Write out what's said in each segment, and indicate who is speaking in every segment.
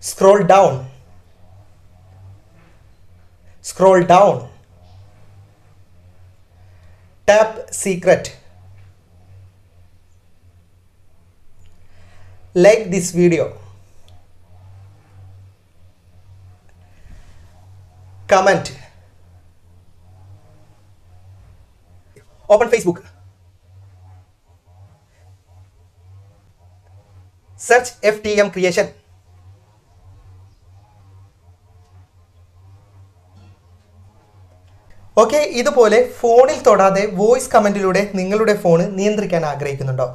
Speaker 1: Scroll down. Scroll down. Tap secret. Like this video. Comment. Open Facebook. Search FTM Creation. Okay, ഇതുപോലെ ഫോണിൽ തൊടാതെ voice കമൻറ്റിലൂടെ നിങ്ങളുടെ phone നിയന്ത്രിക്കാൻ ആഗ്രഹിക്കുന്നുണ്ടോ?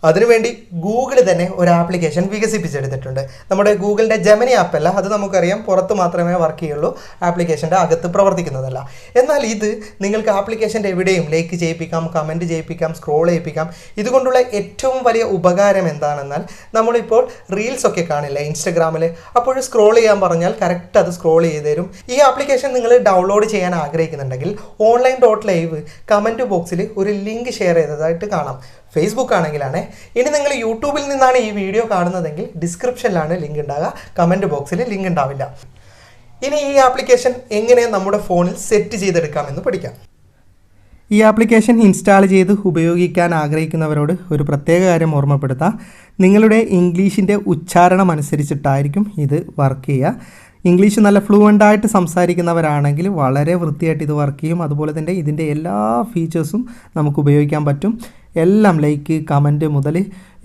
Speaker 1: അതിനുവേണ്ടി ഗൂഗിൾ തന്നെ ഒരു ആപ്ലിക്കേഷൻ വികസിപ്പിച്ചെടുത്തിട്ടുണ്ട്. നമ്മുടെ ഗൂഗിളിൻ്റെ ജെമിനി ആപ്പല്ല, അത് നമുക്കറിയാം പുറത്ത് മാത്രമേ വർക്ക് ചെയ്യുള്ളൂ, ആപ്ലിക്കേഷൻ്റെ അകത്ത് പ്രവർത്തിക്കുന്നതല്ല. എന്നാൽ ഇത് നിങ്ങൾക്ക് ആപ്ലിക്കേഷൻ്റെ എവിടെയും ലൈക്ക് ചെയ്യിപ്പിക്കാം, കമൻറ്റ് ചെയ്യിപ്പിക്കാം, സ്ക്രോൾ ചെയ്യിപ്പിക്കാം. ഇതുകൊണ്ടുള്ള ഏറ്റവും വലിയ ഉപകാരം എന്താണെന്നാൽ, നമ്മളിപ്പോൾ റീൽസ് ഒക്കെ കാണില്ല ഇൻസ്റ്റഗ്രാമിൽ, അപ്പോൾ സ്ക്രോൾ ചെയ്യാൻ പറഞ്ഞാൽ കറക്റ്റ് അത് സ്ക്രോൾ ചെയ്ത് തരും. ഈ ആപ്ലിക്കേഷൻ നിങ്ങൾ ഡൗൺലോഡ് ചെയ്യാൻ ആഗ്രഹിക്കുന്നുണ്ടെങ്കിൽ online.live കമൻറ്റ് ബോക്സിൽ ഒരു ലിങ്ക് ഷെയർ ചെയ്തതായിട്ട് കാണാം. ഫേസ്ബുക്ക് ആണെങ്കിലാണ്. ഇനി നിങ്ങൾ യൂട്യൂബിൽ നിന്നാണ് ഈ വീഡിയോ കാണുന്നതെങ്കിൽ ഡിസ്ക്രിപ്ഷനിലാണ് ലിങ്ക് ഉണ്ടാകുക, കമൻറ്റ് ബോക്സിൽ ലിങ്ക് ഉണ്ടാവില്ല. ഇനി ഈ ആപ്ലിക്കേഷൻ എങ്ങനെ നമ്മുടെ ഫോണിൽ സെറ്റ് ചെയ്തെടുക്കാമെന്ന് പഠിക്കാം. ഈ ആപ്ലിക്കേഷൻ ഇൻസ്റ്റാൾ ചെയ്ത് ഉപയോഗിക്കാൻ ആഗ്രഹിക്കുന്നവരോട് ഒരു പ്രത്യേക കാര്യം ഓർമ്മപ്പെടുത്താം. നിങ്ങളുടെ ഇംഗ്ലീഷിൻ്റെ ഉച്ചാരണം അനുസരിച്ചിട്ടായിരിക്കും ഇത് വർക്ക് ചെയ്യുക. ഇംഗ്ലീഷ് നല്ല ഫ്ലുവൻ്റായിട്ട് സംസാരിക്കുന്നവരാണെങ്കിൽ വളരെ വൃത്തിയായിട്ട് ഇത് വർക്ക് ചെയ്യും. അതുപോലെ തന്നെ ഇതിൻ്റെ എല്ലാ ഫീച്ചേഴ്സും നമുക്ക് ഉപയോഗിക്കാൻ പറ്റും. എല്ലാം ലൈക്ക്, കമൻറ്റ് മുതൽ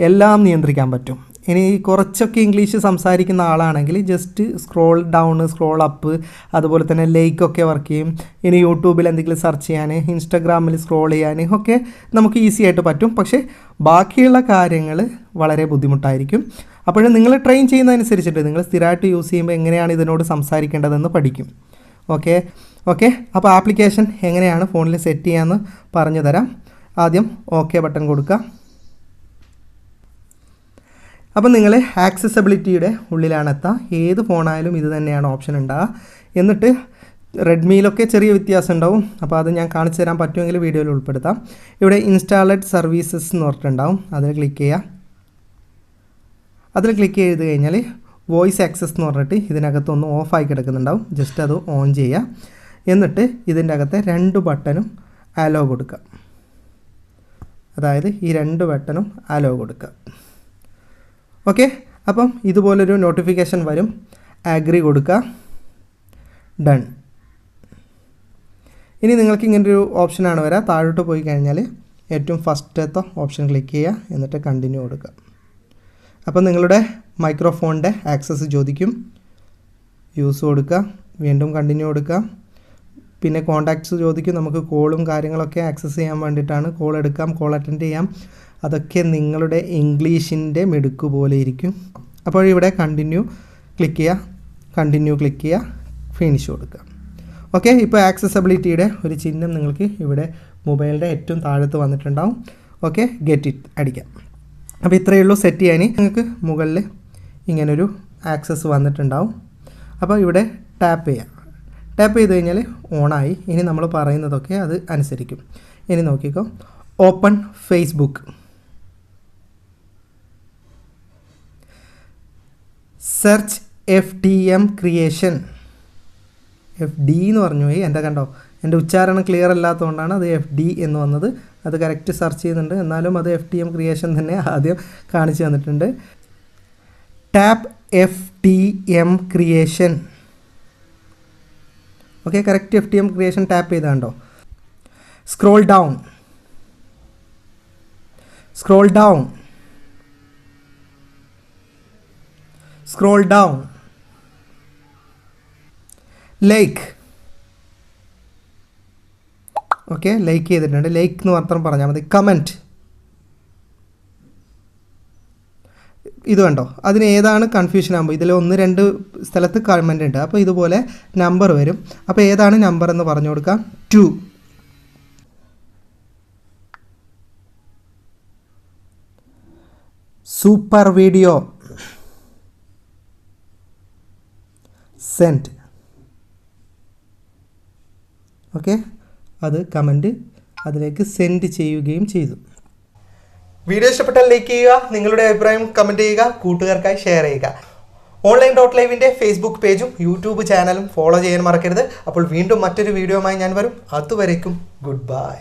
Speaker 1: എല്ലാം നിയന്ത്രിക്കാൻ പറ്റും. ഇനി കുറച്ചൊക്കെ ഇംഗ്ലീഷ് സംസാരിക്കുന്ന ആളാണെങ്കിൽ just scroll down, scroll up, അതുപോലെ തന്നെ ലൈക്കൊക്കെ വർക്ക് ചെയ്യും. ഇനി യൂട്യൂബിൽ എന്തെങ്കിലും സെർച്ച് ചെയ്യാൻ, ഇൻസ്റ്റഗ്രാമിൽ സ്ക്രോൾ ചെയ്യാൻ ഒക്കെ നമുക്ക് ഈസി ആയിട്ട് പറ്റും. പക്ഷേ ബാക്കിയുള്ള കാര്യങ്ങൾ വളരെ ബുദ്ധിമുട്ടായിരിക്കും. അപ്പോൾ നിങ്ങൾ ട്രെയിൻ ചെയ്യുന്നതനുസരിച്ചിട്ട് നിങ്ങൾ സ്ഥിരമായിട്ട് യൂസ് ചെയ്യുമ്പോൾ എങ്ങനെയാണ് ഇതിനോട് സംസാരിക്കേണ്ടതെന്ന് പഠിക്കും. ഓക്കെ, അപ്പോൾ ആപ്ലിക്കേഷൻ എങ്ങനെയാണ് ഫോണിൽ സെറ്റ് ചെയ്യാമെന്ന് പറഞ്ഞു തരാം. ആദ്യം ഓക്കെ ബട്ടൺ കൊടുക്കുക. അപ്പം നിങ്ങൾ ആക്സസിബിലിറ്റിയുടെ ഉള്ളിലാണ് എത്തുക. ഏത് ഫോണായാലും ഇത് തന്നെയാണ് ഓപ്ഷൻ ഉണ്ടാകുക. എന്നിട്ട് റെഡ്മിയിലൊക്കെ ചെറിയ വ്യത്യാസം ഉണ്ടാവും, അപ്പോൾ അത് ഞാൻ കാണിച്ചു തരാൻ പറ്റുമെങ്കിൽ വീഡിയോയിൽ ഉൾപ്പെടുത്താം. ഇവിടെ ഇൻസ്റ്റാളഡ് സർവീസസ് എന്ന് പറഞ്ഞിട്ടുണ്ടാവും, അതിൽ ക്ലിക്ക് ചെയ്യുക. അതിൽ ക്ലിക്ക് ചെയ്ത് കഴിഞ്ഞാൽ വോയിസ് ആക്സസ് എന്ന് പറഞ്ഞിട്ട് ഇതിനകത്തൊന്ന് ഓഫായി കിടക്കുന്നുണ്ടാവും. ജസ്റ്റ് അത് ഓൺ ചെയ്യുക. എന്നിട്ട് ഇതിൻ്റെ അകത്തെ 2 ബട്ടണും അലോ കൊടുക്കുക. അതായത് ഈ 2 ബട്ടണും അലോ കൊടുക്കുക. ഓക്കെ, അപ്പം ഇതുപോലൊരു നോട്ടിഫിക്കേഷൻ വരും. അഗ്രി കൊടുക്കുക, ഡൺ. ഇനി നിങ്ങൾക്ക് ഇങ്ങനൊരു ഓപ്ഷനാണ് വരിക. താഴോട്ട് പോയി കഴിഞ്ഞാൽ ഏറ്റവും ഫസ്റ്റത്തെ ഓപ്ഷൻ ക്ലിക്ക് ചെയ്യുക, എന്നിട്ട് കണ്ടിന്യൂ കൊടുക്കുക. അപ്പം നിങ്ങളുടെ മൈക്രോഫോണിൻ്റെ ആക്സസ് ചോദിക്കും, യൂസ് കൊടുക്കുക, വീണ്ടും കണ്ടിന്യൂ കൊടുക്കുക. പിന്നെ കോൺടാക്ട്സ് ചോദിക്കും, നമുക്ക് കോളും കാര്യങ്ങളൊക്കെ ആക്സസ് ചെയ്യാൻ വേണ്ടിയിട്ടാണ്. കോൾ എടുക്കാം, കോൾ അറ്റൻഡ് ചെയ്യാം. അതൊക്കെ നിങ്ങളുടെ ഇംഗ്ലീഷിൻ്റെ മിടുക്ക് പോലെ ഇരിക്കും. അപ്പോൾ ഇവിടെ കണ്ടിന്യൂ ക്ലിക്ക് ചെയ്യുക, ഫിനിഷ് കൊടുക്കുക. ഓക്കെ, ഇപ്പോൾ ആക്സസിബിലിറ്റിയുടെ ഒരു ചിഹ്നം നിങ്ങൾക്ക് ഇവിടെ മൊബൈലിൻ്റെ ഏറ്റവും താഴത്ത് വന്നിട്ടുണ്ടാവും. ഓക്കെ, ഗെറ്റ് ഇറ്റ് അടിക്കാം. അപ്പോൾ ഇത്രയേ ഉള്ളൂ സെറ്റ് ചെയ്യാൻ. നിങ്ങൾക്ക് മുകളിൽ ഇങ്ങനൊരു ആക്സസ് വന്നിട്ടുണ്ടാവും. അപ്പോൾ ഇവിടെ ടാപ്പ് ചെയ്ത് കഴിഞ്ഞാൽ ഓണായി. ഇനി നമ്മൾ പറയുന്നതൊക്കെ അത് അനുസരിക്കും. ഇനി നോക്കിക്കോ, open Facebook, search FTM creation. FD എന്ന് പറഞ്ഞു പോയി, എൻ്റെ കണ്ടോ, എൻ്റെ ഉച്ചാരണം ക്ലിയർ അല്ലാത്തതുകൊണ്ടാണ് അത് FD എന്ന് വന്നത്. അത് കറക്റ്റ് സെർച്ച് ചെയ്യുന്നുണ്ട്, എന്നാലും അത് FTM ക്രിയേഷൻ തന്നെ ആദ്യം കാണിച്ചു തന്നിട്ടുണ്ട്. Tap FTM creation. Okay, correct FTM creation tap ചെയ്താണ്ടോ. Scroll down, like. Okay, like ചെയ്തിട്ടുണ്ട്. ലൈക്ക് എന്ന് മാത്രം പറഞ്ഞാൽ മതി. കമൻറ്റ്, ഇത് കണ്ടോ, അതിന് ഏതാണ് കൺഫ്യൂഷൻ ആകുമ്പോൾ ഇതിൽ 1-2 സ്ഥലത്ത് കമൻ്റ് ഉണ്ട്. അപ്പോൾ ഇതുപോലെ നമ്പർ വരും. അപ്പോൾ ഏതാണ് നമ്പർ എന്ന് പറഞ്ഞു കൊടുക്കാം. 2. Super video, send. ഓക്കെ, അത് കമൻറ്റ് അതിലേക്ക് സെൻഡ് ചെയ്യുകയും ചെയ്തു. വീഡിയോ ഇഷ്ടപ്പെട്ടാൽ ലൈക്ക് ചെയ്യുക, നിങ്ങളുടെ അഭിപ്രായം കമൻറ്റ് ചെയ്യുക, കൂട്ടുകാർക്കായി ഷെയർ ചെയ്യുക. online.liveന്റെ ഫേസ്ബുക്ക് പേജും യൂട്യൂബ് ചാനലും ഫോളോ ചെയ്യാൻ മറക്കരുത്. അപ്പോൾ വീണ്ടും മറ്റൊരു വീഡിയോയുമായി ഞാൻ വരും. അതുവരേക്കും ഗുഡ് ബൈ.